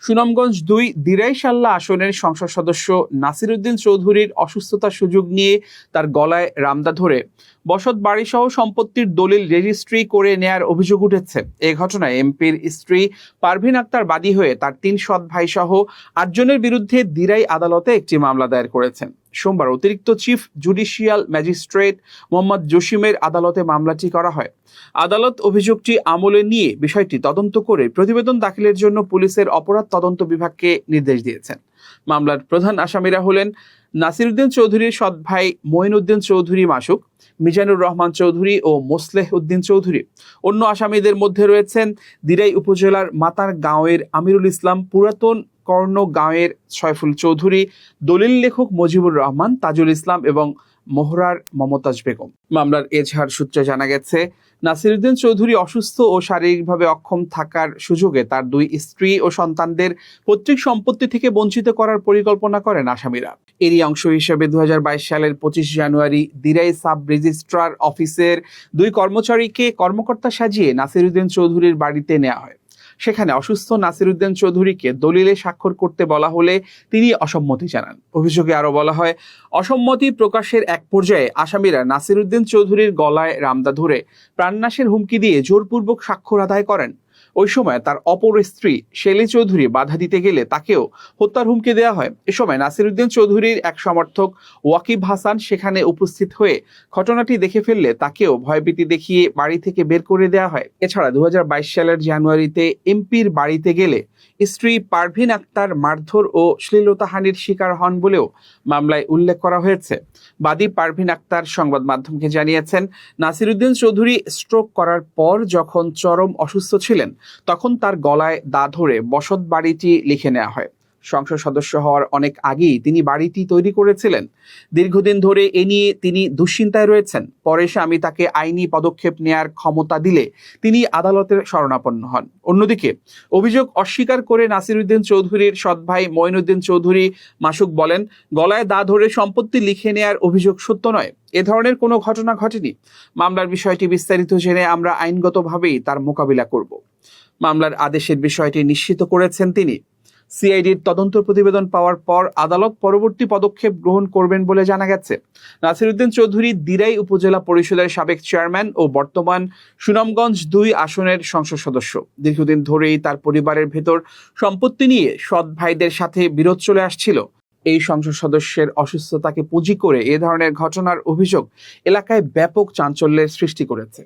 সুনামগঞ্জ ২ দিরাইশাল্লা আসনের সংসদ সদস্য নাসির উদ্দিন চৌধুরীর অসুস্থতার সুযোগ নিয়ে তার গলায় রামদা ধরে বসত বাড়িসহ সম্পত্তির দলিল রেজিস্ট্রি করে নেয়ার অভিযোগ উঠেছে। এ ঘটনায় এমপির স্ত্রী পারভিন আক্তার বাদী হয়ে তার ৩ সৎ ভাই সহ ৮ জনের বিরুদ্ধে দিরাই আদালতে একটি মামলা দায়ের করেছেন। সোমবার অতিরিক্ত চিফ জুডিশিয়াল ম্যাজিস্ট্রেট মোহাম্মদ জসিমের আদালতে মামলাটি করা হয়। আদালত অভিযোগটি আমলে নিয়ে বিষয়টি তদন্ত করে প্রতিবেদন দাখিলের জন্য পুলিশের অপরাধ তদন্ত বিভাগকে নির্দেশ দিয়েছেন। মামলার প্রধান আসামিরা হলেন নাসির উদ্দিন চৌধুরীর সৎ ভাই মঈন উদ্দিন চৌধুরী মাসুক, মিজানুর রহমান চৌধুরী ও মোসলেহ উদ্দিন চৌধুরী। অন্য আসামিদের মধ্যে রয়েছেন দিরাই উপজেলার মাতার গাঁওয়ের আমিরুল ইসলাম, পুরাতন কর্ণ গাঁওয়ের সয়ফুল চৌধুরী, দলিল লেখক মজিবুর রহমান, তাজুল ইসলাম এবং মোহরার মমতাজ বেগম। মামলার এজাহার সূত্রে জানা গেছে, নাসির উদ্দিন চৌধুরী অসুস্থ ও শারীরিকভাবে অক্ষম থাকার সুযোগে তার ২ স্ত্রী ও সন্তানদের পৈতৃক সম্পত্তি থেকে বঞ্চিত করার পরিকল্পনা করেন আসামিরা। এরই অংশ হিসেবে ২০২২ সালের ২৫ জানুয়ারি দিরাই সাব রেজিস্ট্রার অফিসের ২ কর্মচারীকে কর্মকর্তা সাজিয়ে নাসির উদ্দিন চৌধুরীর বাড়িতে নেওয়া হয়। সেখানে অসুস্থ নাসির উদ্দিন চৌধুরীকে দলিলে স্বাক্ষর করতে বলা হলে তিনি অসম্মতি জানান। অভিযোগে আরো বলা হয়, অসম্মতি প্রকাশের এক পর্যায়ে আসামিরা নাসির উদ্দিন চৌধুরীর গলায় রামদা ধরে প্রাণনাশের হুমকি দিয়ে জোরপূর্বক স্বাক্ষর আদায় করেন। ওই সময় তার অপর স্ত্রী শেলি চৌধুরী বাধা দিতে গেলে তাকেও হত্যার হুমকি দেওয়া হয়। এ সময় নাসির উদ্দিন চৌধুরীর এক সমর্থক ওয়াকিব হাসান সেখানে উপস্থিত হয়ে ঘটনাটি দেখে ফেললে তাকেও ভয়ভীতি দেখিয়ে বাড়ি থেকে বের করে দেওয়া হয়। এছাড়া ২০২২ সালের জানুয়ারিতে এমপির বাড়িতে গেলে স্ত্রী পারভিন আক্তার মারধর ও শ্লীলতাহানির শিকার হন বলেও মামলায় উল্লেখ করা হয়েছে। বাদী পারভিন আক্তার সংবাদ মাধ্যমকে জানিয়েছেন, নাসির উদ্দিন চৌধুরী স্ট্রোক করার পর যখন চরম অসুস্থ ছিলেন তখন তার গলায় দা ধরে বসত বাড়িটি লিখে নেওয়া হয়। সংসদ সদস্য হওয়ার অনেক আগেই তিনি বাড়িটি তৈরি করেছিলেন। দীর্ঘদিন ধরে এ নিয়ে তিনি দুশ্চিন্তায় রয়েছেন। পরে স্বামী তাকে আইনি পদক্ষেপ নেয়ার ক্ষমতা দিলে তিনি আদালতের শরণাপন্ন হন। অন্যদিকে অভিযোগ অস্বীকার করে নাসির উদ্দিন চৌধুরীর সৎ ভাই মঈন উদ্দিন চৌধুরী মাসুক বলেন, গলায় দা ধরে সম্পত্তি লিখে নেয়ার অভিযোগ সত্য নয়। এ ধরনের কোনো ঘটনা ঘটেনি। মামলার বিষয়টি বিস্তারিত জেনে আমরা আইনগতভাবেই তার মোকাবিলা করব। মামলার আদেশের বিষয়টি নিশ্চিত করেছেন তিনি। সিআইডির তদন্ত প্রতিবেদন পাওয়ার পর আদালত পরবর্তী পদক্ষেপ গ্রহণ করবেন বলে জানা গেছে। নাসির উদ্দিন চৌধুরী দিরাই উপজেলা পরিষদের সাবেক চেয়ারম্যান ও বর্তমান সুনামগঞ্জ ২ আসনের সংসদ সদস্য। দীর্ঘদিন ধরেই তার পরিবারের ভেতর সম্পত্তি নিয়ে সৎ ভাইদের সাথে বিরোধ চলে আসছিল। এই সংসদ সদস্যের অসুস্থতাকে পুঁজি করে এ ধরনের ঘটনার অভিযোগ এলাকায় ব্যাপক চাঞ্চল্যের সৃষ্টি করেছে।